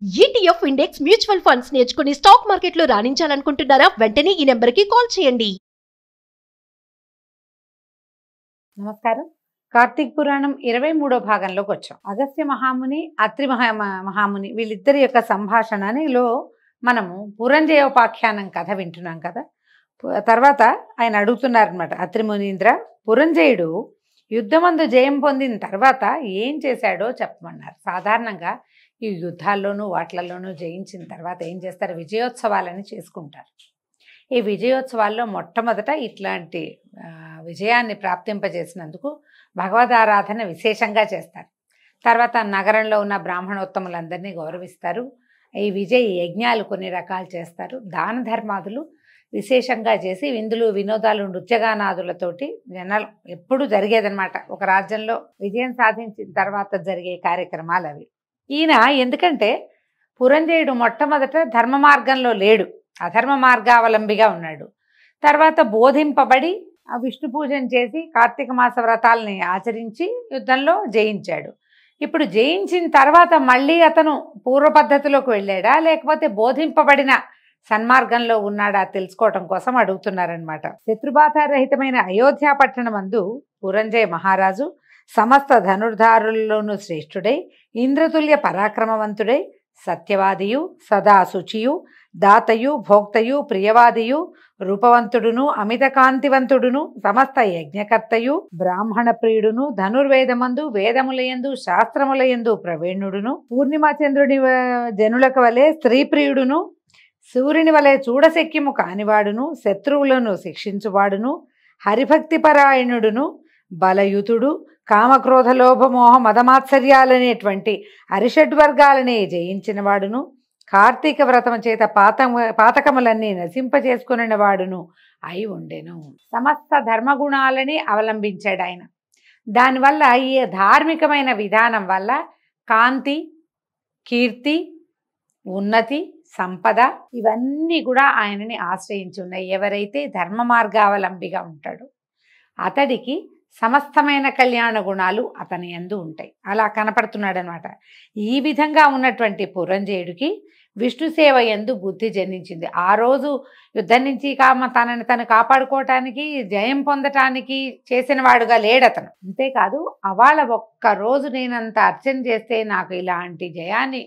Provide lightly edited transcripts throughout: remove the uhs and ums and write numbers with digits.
ETF index mutual funds నేర్చుకుని stock మార్కెట్లో రాణించాలనుకుంటున్నారా? వెంటనే ఈ నెంబర్కి కాల్ చేయండి. నమస్కారం. కార్తీక పురాణం 23వ భాగంలోకి వచ్చాం. అగస్త్య మహాముని, అత్రి మహాముని వీళ్ళిద్దరి యొక్క సంభాషణలో మనము పురంజయోపాఖ్యానం కథ వింటున్నాం కదా. తర్వాత ఆయన అడుగుతున్నారనమాట, అత్రి మునీంద్ర, పురంజయుడు యుద్ధమందు జయం పొందిన తర్వాత ఏం చేశాడో చెప్పమన్నారు. సాధారణంగా ఈ యుద్ధాల్లోనూ వాటిల్లోనూ జయించిన తర్వాత ఏం చేస్తారు? విజయోత్సవాలని చేసుకుంటారు. ఈ విజయోత్సవాల్లో మొట్టమొదట ఇట్లాంటి విజయాన్ని ప్రాప్తింపజేసినందుకు భగవదారాధన విశేషంగా చేస్తారు. తర్వాత నగరంలో ఉన్న బ్రాహ్మణోత్తములందరినీ గౌరవిస్తారు. ఈ విజయ యజ్ఞాలు కొన్ని రకాలు చేస్తారు. దాన ధర్మాదులు విశేషంగా చేసి విందులు వినోదాలు నృత్యగానాదులతోటి జనాలు ఎప్పుడు జరిగేదనమాట. ఒక రాజ్యంలో విజయం సాధించిన తర్వాత జరిగే కార్యక్రమాలు అవి. ఈయన ఎందుకంటే పురంజయుడు మొట్టమొదట ధర్మ మార్గంలో లేడు, అధర్మ మార్గావలంబిగా ఉన్నాడు. తర్వాత బోధింపబడి ఆ విష్ణు పూజన చేసి కార్తీక మాస వ్రతాలని ఆచరించి యుద్ధంలో జయించాడు. ఇప్పుడు జయించిన తర్వాత మళ్ళీ అతను పూర్వ పద్ధతిలోకి వెళ్ళాడా, లేకపోతే బోధింపబడిన సన్మార్గంలో ఉన్నాడా తెలుసుకోవటం కోసం అడుగుతున్నారనమాట. శత్రుబాధారహితమైన అయోధ్య పట్టణమందు పురంజయ మహారాజు సమస్త ధనుర్ధారుల్లోనూ శ్రేష్ఠుడై, ఇంద్రతుల్య పరాక్రమవంతుడై, సత్యవాదియు, సదా శుచియు, దాతయు, భోక్తయు, ప్రియవాదియు, రూపవంతుడును, అమిత కాంతివంతుడును, సమస్త యజ్ఞకర్తయు, బ్రాహ్మణ ప్రియుడును, ధనుర్వేదమందు వేదములయందు శాస్త్రములయందు ప్రవీణుడును, పూర్ణిమాచంద్రుని జనులకు వలె స్త్రీ ప్రియుడును, సూర్యుని వలె చూడశక్యము కానివాడును, శత్రువులను శిక్షించువాడును, హరిభక్తిపరాయణుడును, బలయుతుడు, కామక్రోధ లోభమోహ మదమాత్సర్యాలనేటువంటి అరిషడ్వర్గాలని జయించిన వాడును, కార్తీక వ్రతము చేత పాతకములన్నీ నశింపచేసుకుని వాడును అయి ఉండెను. సమస్త ధర్మగుణాలని అవలంబించాడు ఆయన. దానివల్ల ఈ ధార్మికమైన విధానం వల్ల కాంతి, కీర్తి, ఉన్నతి, సంపద ఇవన్నీ కూడా ఆయనని ఆశ్రయించి ఉన్నాయి. ఎవరైతే ధర్మ మార్గావలంబిగా ఉంటాడో అతడికి సమస్తమైన కళ్యాణ గుణాలు అతని యందు ఉంటాయి. అలా కనపడుతున్నాడు అనమాట. ఈ విధంగా ఉన్నటువంటి పురంజయుడికి విష్ణు సేవ యందు బుద్ధి జనించింది. ఆ రోజు యుద్ధం నుంచి తనని తను కాపాడుకోవటానికి, జయం పొందటానికి చేసిన వాడుగా లేడతను. అంతేకాదు, అవాళ ఒక్కరోజు నేనంత అర్చన చేస్తే నాకు ఇలాంటి జయాన్ని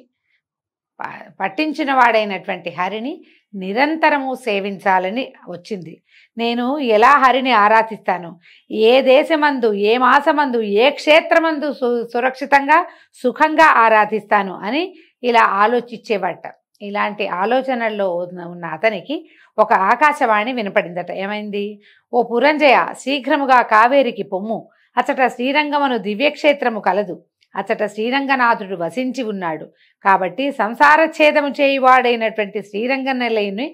పట్టించిన వాడైనటువంటి హరిని నిరంతరము సేవించాలని వచ్చింది. నేను ఎలా హరిని ఆరాధిస్తాను, ఏ దేశమందు, ఏ మాసమందు, ఏ క్షేత్రమందు సురక్షితంగా సుఖంగా ఆరాధిస్తాను అని ఇలా ఆలోచించేవాట. ఇలాంటి ఆలోచనల్లో ఉన్న అతనికి ఒక ఆకాశవాణి వినపడిందట. ఏమైంది? ఓ పురంజయ, శీఘ్రముగా కావేరికి పొమ్ము, అచట శ్రీరంగమును దివ్యక్షేత్రము కలదు, అచట శ్రీరంగనాథుడు వసించి ఉన్నాడు, కాబట్టి సంసార ఛేదము చేయువాడైనటువంటి శ్రీరంగ నిలయుని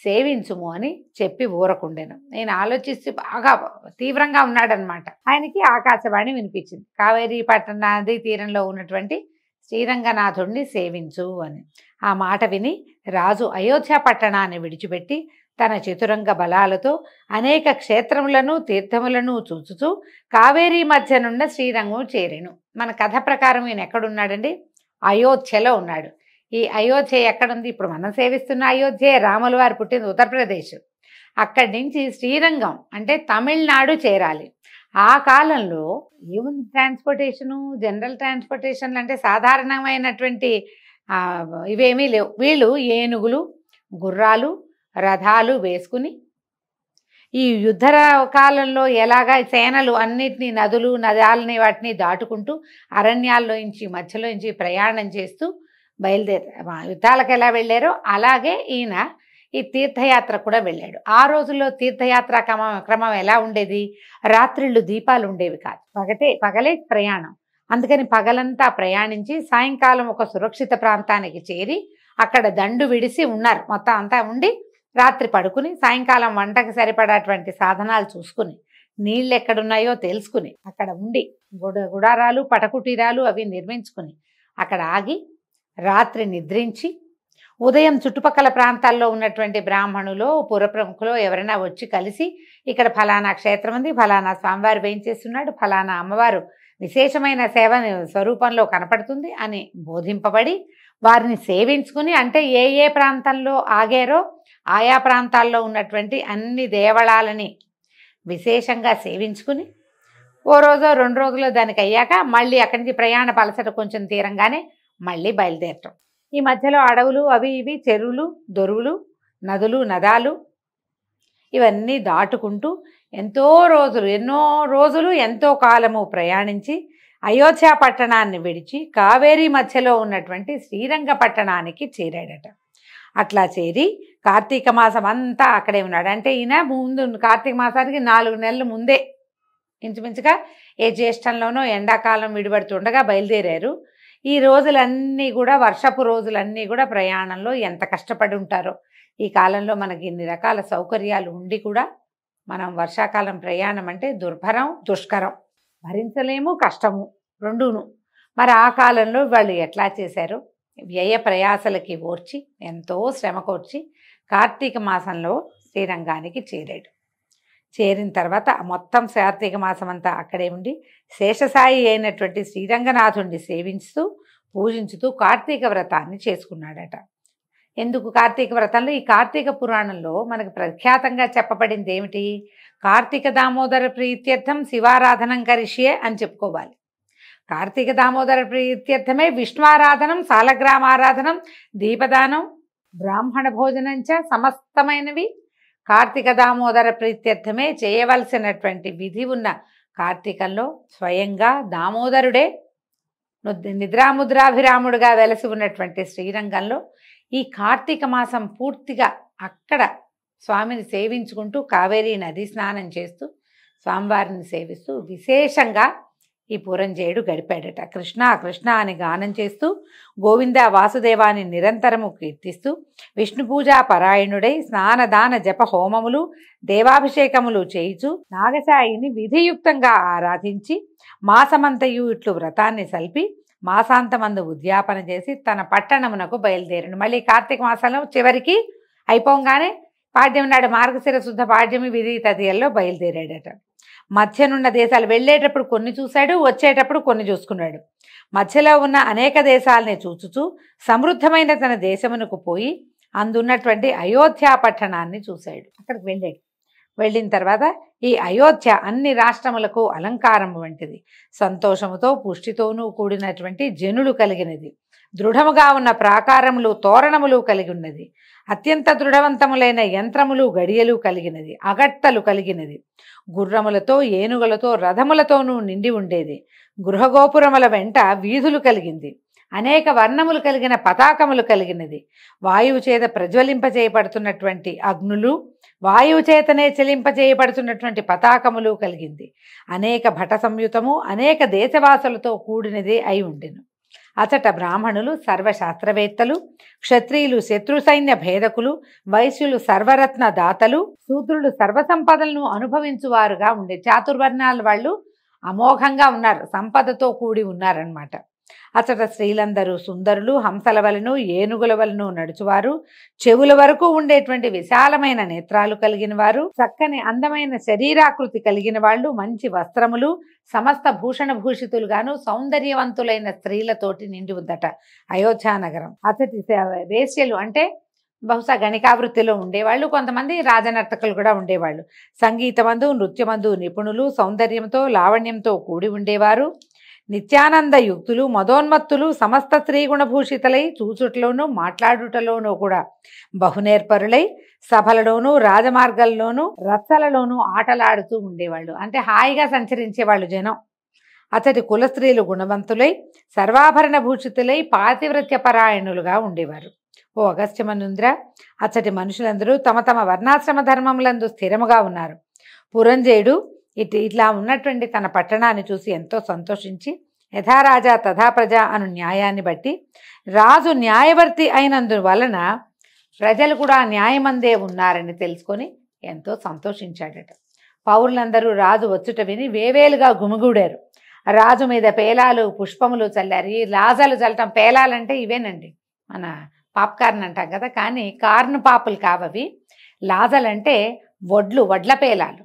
సేవించుము అని చెప్పి ఊరకుండెను. నేను ఆలోచిస్తూ బాగా తీవ్రంగా ఉన్నాడనమాట. ఆయనకి ఆకాశవాణి వినిపించింది, కావేరీ పట్టణ నదీ తీరంలో ఉన్నటువంటి శ్రీరంగనాథుడిని సేవించు అని. ఆ మాట విని రాజు అయోధ్య పట్టణాన్ని విడిచిపెట్టి తన చతురంగ బలాలతో అనేక క్షేత్రములను తీర్థములను చూచుతూ కావేరీ మధ్యనున్న శ్రీరంగం చేరెను. మన కథ ప్రకారం ఈయన ఎక్కడున్నాడండి? అయోధ్యలో ఉన్నాడు. ఈ అయోధ్య ఎక్కడుంది? ఇప్పుడు మనం సేవిస్తున్న అయోధ్య రాముల వారు పుట్టింది ఉత్తరప్రదేశ్. అక్కడి నుంచి శ్రీరంగం అంటే తమిళనాడు చేరాలి. ఆ కాలంలో ఏముంది ట్రాన్స్పోర్టేషను, జనరల్ ట్రాన్స్పోర్టేషన్లు అంటే సాధారణమైనటువంటి ఇవేమీ లేవు. వీళ్ళు ఏనుగులు, గుర్రాలు, రథాలు వేసుకుని ఈ యుద్ధ కాలంలో ఎలాగా సేనలు అన్నిటినీ నదులు నదాలని వాటిని దాటుకుంటూ అరణ్యాల్లోంచి మధ్యలోంచి ప్రయాణం చేస్తూ యుద్ధాలకు ఎలా వెళ్ళారో అలాగే ఈయన ఈ తీర్థయాత్ర కూడా వెళ్ళాడు. ఆ రోజుల్లో తీర్థయాత్ర క్రమం ఎలా ఉండేది? రాత్రిళ్ళు దీపాలు ఉండేవి కాదు, పగలే ప్రయాణం. అందుకని పగలంతా ప్రయాణించి సాయంకాలం ఒక సురక్షిత ప్రాంతానికి చేరి అక్కడ దండు విడిసి ఉన్నారు. మొత్తం అంతా ఉండి రాత్రి పడుకుని సాయంకాలం వంటకు సరిపడేటువంటి సాధనాలు చూసుకుని, నీళ్ళు ఎక్కడున్నాయో తెలుసుకుని, అక్కడ ఉండి గుడారాలు, పటకుటీరాలు అవి నిర్మించుకుని అక్కడ ఆగి రాత్రి నిద్రించి ఉదయం చుట్టుపక్కల ప్రాంతాల్లో ఉన్నటువంటి బ్రాహ్మణులు, పురప్రముఖులు ఎవరైనా వచ్చి కలిసి ఇక్కడ ఫలానా క్షేత్రం ఉంది, ఫలానా స్వామివారు వేయించేస్తున్నాడు, ఫలానా అమ్మవారు విశేషమైన సేవ స్వరూపంలో కనపడుతుంది అని బోధింపబడి వారిని సేవించుకుని, అంటే ఏ ఏ ప్రాంతంలో ఆగారో ఆయా ప్రాంతాల్లో ఉన్నటువంటి అన్ని దేవళాలని విశేషంగా సేవించుకుని ఓ రోజో 2 రోజులు దానికి అయ్యాక మళ్ళీ అక్కడి నుంచి ప్రయాణ పలసట కొంచెం తీరంగానే మళ్ళీ బయలుదేరటం. ఈ మధ్యలో అడవులు అవి ఇవి, చెరువులు దొరువులు, నదులు నదాలు ఇవన్నీ దాటుకుంటూ ఎన్నో రోజులు ఎంతో కాలము ప్రయాణించి అయోధ్య పట్టణాన్ని విడిచి కావేరీ మధ్యలో ఉన్నటువంటి శ్రీరంగపట్టణానికి చేరాడట. అట్లా చేరి కార్తీక మాసం అంతా అక్కడే ఉన్నాడు. అంటే ఈయన ముందు కార్తీక మాసానికి 4 నెలల ముందే ఇంచుమించుగా ఏ జ్యేష్ఠంలోనో ఎండాకాలం విడిపడుతుండగా బయలుదేరారు. ఈ రోజులన్నీ కూడా వర్షపు రోజులన్నీ కూడా ప్రయాణంలో ఎంత కష్టపడి ఉంటారో. ఈ కాలంలో మనకి ఇన్ని రకాల సౌకర్యాలు ఉండి కూడా మనం వర్షాకాలం ప్రయాణం అంటే దుర్భరం దుష్కరం, భరించలేము, కష్టము రెండూను. మరి ఆ కాలంలో వాళ్ళు ఎట్లా చేశారో వ్యయ ప్రయాసలకి ఓర్చి ఎంతో శ్రమ కోర్చి కార్తీక మాసంలో శ్రీరంగానికి చేరాడు. చేరిన తర్వాత మొత్తం కార్తీక మాసం అంతా అక్కడే ఉండి శేషసాయి అయినటువంటి శ్రీరంగనాథుడిని సేవించుతూ పూజించుతూ కార్తీక వ్రతాన్ని చేసుకున్నాడట. ఎందుకు కార్తీక వ్రతంలో? ఈ కార్తీక పురాణంలో మనకు ప్రఖ్యాతంగా చెప్పబడింది ఏమిటి? కార్తీక దామోదర ప్రీత్యర్థం శివారాధనం కరిష్యే అని చెప్పుకోవాలి. కార్తీక దామోదర ప్రీత్యర్థమే విష్ణువారాధనం, సాలగ్రామారాధనం, దీపదానం, బ్రాహ్మణ భోజనంచ సమస్తమైనవి కార్తీక దామోదర ప్రీత్యర్థమే చేయవలసినటువంటి విధి ఉన్న కార్తీకంలో స్వయంగా దామోదరుడే నిద్రాముద్రాభిరాముడుగా వెలసి ఉన్నటువంటి శ్రీరంగంలో ఈ కార్తీక మాసం పూర్తిగా అక్కడ స్వామిని సేవించుకుంటూ కావేరీ నది స్నానం చేస్తూ స్వామివారిని సేవిస్తూ విశేషంగా ఈ పురంజేయుడు గడిపాడట. కృష్ణ కృష్ణ అని గానం చేస్తూ గోవింద వాసుదేవాన్ని నిరంతరము కీర్తిస్తూ విష్ణు పూజా పరాయణుడై స్నానదాన జప హోమములు దేవాభిషేకములు చేయిచు నాగసాయిని విధియుక్తంగా ఆరాధించి మాసమంతయు ఇట్లు వ్రతాన్ని సల్పి మాసాంతమందు ఉద్యాపన చేసి తన పట్టణమునకు బయలుదేరను. మళ్ళీ కార్తీక మాసంలో చివరికి అయిపోగానే పాడ్యం నాడు మార్గశిర శుద్ధ పాడ్యమి విధి తదియల్లో బయలుదేరాడట. మధ్యనున్న దేశాలు వెళ్ళేటప్పుడు కొన్ని చూశాడు, వచ్చేటప్పుడు కొన్ని చూసుకున్నాడు. మధ్యలో ఉన్న అనేక దేశాలని చూచుచూ సమృద్ధమైన తన దేశమునకు పోయి అందున్నటువంటి అయోధ్య పట్టణాన్ని చూశాడు. అక్కడికి వెళ్ళాడు. వెళ్ళిన తర్వాత ఈ అయోధ్య అన్ని రాష్ట్రములకు అలంకారం వంటిది, సంతోషముతో పుష్టితోనూ కూడినటువంటి జనులు కలిగినది, దృఢముగా ఉన్న ప్రాకారములు తోరణములు కలిగి ఉన్నది, అత్యంత దృఢవంతములైన యంత్రములు గడియలు కలిగినది, అగట్టలు కలిగినది, గుర్రములతో ఏనుగులతో రథములతోనూ నిండి ఉండేది, గృహగోపురముల వెంట వీధులు కలిగింది, అనేక వర్ణములు కలిగిన పతాకములు కలిగినది, వాయువు చేత ప్రజ్వలింపజేయబడుతున్నటువంటి అగ్నులు, వాయువు చేతనే చెలింపజేయబడుతున్నటువంటి పతాకములు కలిగింది, అనేక భట సంయుతము అనేక దేశవాసులతో కూడినది అయి ఉండెను. అచట బ్రాహ్మణులు సర్వశాస్త్రవేత్తలు, క్షత్రియులు శత్రు సైన్య భేదకులు, వైశ్యులు సర్వరత్న దాతలు, శూద్రులు సర్వసంపదలను అనుభవించువారుగా ఉండే చాతుర్వర్ణాల వాళ్ళు అమోఘంగా ఉన్నారు, సంపదతో కూడి ఉన్నారన్నమాట. అచట స్త్రీలందరూ సుందరులు, హంసల వలను ఏనుగుల వలను నడుచువారు, చెవుల వరకు ఉండేటువంటి విశాలమైన నేత్రాలు కలిగిన వారు, చక్కని అందమైన శరీరాకృతి కలిగిన వాళ్ళు, మంచి వస్త్రములు, సమస్త భూషణ భూషితులుగాను సౌందర్యవంతులైన స్త్రీలతోటి నిండి ఉందట అయోధ్య నగరం. అతటి వేశ్యలు అంటే బహుశా గణికావృత్తిలో ఉండేవాళ్ళు, కొంతమంది రాజనర్తకులు కూడా ఉండేవాళ్ళు, సంగీతమందు నృత్యమందు నిపుణులు, సౌందర్యంతో లావణ్యంతో కూడి ఉండేవారు, నిత్యానంద యుక్తులు, మదోన్మత్తులు, సమస్త స్త్రీగుణభూషితులై చూచుటలోనూ మాట్లాడుటలోనూ కూడా బహునేర్పరులై సభలలోనూ రాజమార్గాల్లోనూ రచ్చలలోనూ ఆటలాడుతూ ఉండేవాళ్ళు. అంటే హాయిగా సంచరించేవాళ్ళు జనం. అతడి కుల స్త్రీలు గుణవంతులై సర్వాభరణ భూషితులై పాతివ్రత్య పరాయణులుగా ఉండేవారు. ఓ అగస్త్యమనుంద్ర, అతడి మనుషులందరూ తమ తమ వర్ణాశ్రమ ధర్మములందు స్థిరముగా ఉన్నారు. పురంజేయుడు ఇట్లా ఉన్నటువంటి తన పట్టణాన్ని చూసి ఎంతో సంతోషించి యథారాజా తథా ప్రజ అను న్యాయాన్ని బట్టి రాజు న్యాయవర్తి అయినందువలన ప్రజలు కూడా న్యాయమందే ఉన్నారని తెలుసుకొని ఎంతో సంతోషించాడట. పౌరులందరూ రాజు వచ్చుట విని వేవేలుగా గుమిగూడారు. రాజు మీద పేలాలు పుష్పములు చల్లారు. ఈ లాజాలు చల్లటం, పేలాలంటే ఇవేనండి, మన పాప్కార్న్ అంటాం కదా, కానీ కార్న్ పాపులు కావవి. లాజలంటే వడ్ల పేలాలు.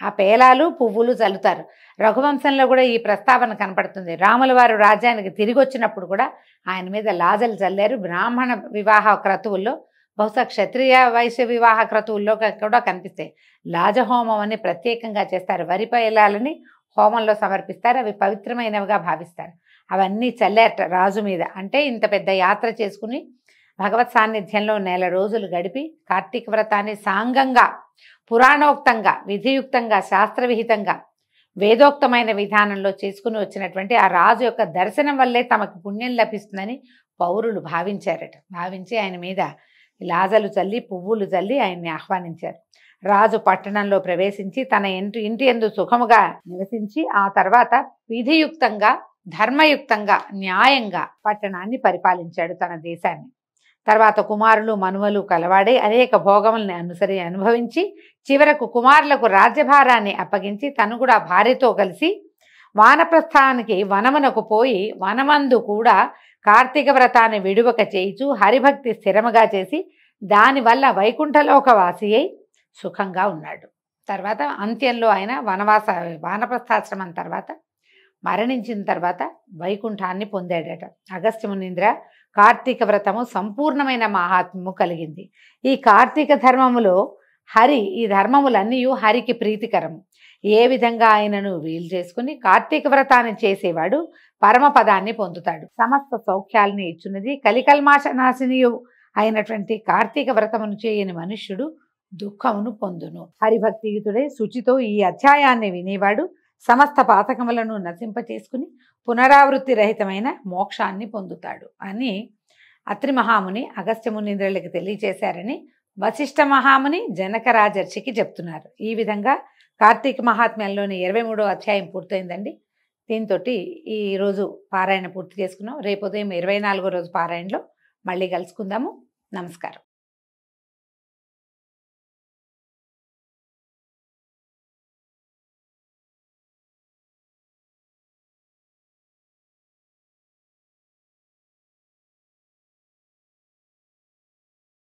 ఆ పేలాలు పువ్వులు చల్లుతారు. రఘువంశంలో కూడా ఈ ప్రస్తావన కనపడుతుంది. రాముల వారు రాజ్యానికి తిరిగి వచ్చినప్పుడు కూడా ఆయన మీద లాజలు చల్లారు. బ్రాహ్మణ వివాహ క్రతువుల్లో, బహుశా క్షత్రియ వైశ్య వివాహ క్రతువుల్లో కూడా కనిపిస్తాయి. లాజహోమం అని ప్రత్యేకంగా చేస్తారు. వరి పేలాలని హోమంలో సమర్పిస్తారు. అవి పవిత్రమైనవిగా భావిస్తారు. అవన్నీ చల్లారట రాజు మీద. అంటే ఇంత పెద్ద యాత్ర చేసుకుని భగవత్ సాన్నిధ్యంలో నెల రోజులు గడిపి కార్తీక వ్రతాన్ని సాంగంగా, పురాణోక్తంగా, విధియుక్తంగా, శాస్త్రవిహితంగా, వేదోక్తమైన విధానంలో చేసుకుని వచ్చినటువంటి ఆ రాజు యొక్క దర్శనం వల్లే తమకు పుణ్యం లభిస్తుందని పౌరులు భావించారట. భావించి ఆయన మీద లాజలు చల్లి పువ్వులు చల్లి ఆయన్ని ఆహ్వానించారు. రాజు పట్టణంలో ప్రవేశించి తన ఇంటి యందు సుఖముగా నివసించి ఆ తర్వాత విధియుక్తంగా, ధర్మయుక్తంగా, న్యాయంగా పట్టణాన్ని పరిపాలించాడు, తన దేశాన్ని. తర్వాత కుమారులు మనుమలు కలవాడే అనేక భోగముల్ని అనుభవించి చివరకు కుమారులకు రాజ్యభారాన్ని అప్పగించి తను కూడా భార్యతో కలిసి వానప్రస్థానికి వనమునకు పోయి వనమందు కూడా కార్తీక వ్రతాన్ని విడువక చేయిచు హరిభక్తి స్థిరముగా చేసి దానివల్ల వైకుంఠలోక వాసి అయి సుఖంగా ఉన్నాడు. తర్వాత అంత్యంలో ఆయన వానప్రస్థాశ్రమం తర్వాత మరణించిన తర్వాత వైకుంఠాన్ని పొందాడట. అగస్త్య మునీంద్ర, కార్తీక వ్రతము సంపూర్ణమైన మహాత్మ్యము కలిగింది. ఈ కార్తీక ధర్మములో ఈ ధర్మములన్నీ హరికి ప్రీతికరము. ఏ విధంగా ఆయనను వీలు చేసుకుని కార్తీక వ్రతాన్ని చేసేవాడు పరమపదాన్ని పొందుతాడు. సమస్త సౌఖ్యాలని ఇచ్చున్నది. కలికల్మాష నాశినియు అయినటువంటి కార్తీక వ్రతమును చేయని మనుష్యుడు దుఃఖమును పొందును. హరిభక్తియుతుడే శుచితో ఈ అధ్యాయాన్ని వినేవాడు సమస్త పాతకములను నశింపచేసుకుని పునరావృత్తి రహితమైన మోక్షాన్ని పొందుతాడు అని అత్రి మహాముని అగస్త్య మునీంద్రులకి తెలియచేశారని వశిష్ఠ మహాముని జనక రాజర్షికి చెప్తున్నారు. ఈ విధంగా కార్తీక మహాత్మ్యంలోని 23వ అధ్యాయం పూర్తయిందండి. దీంతో ఈరోజు పారాయణ పూర్తి చేసుకున్నాం. రేపు ఉదయం 24వ రోజు పారాయణలో మళ్ళీ కలుసుకుందాము. నమస్కారం.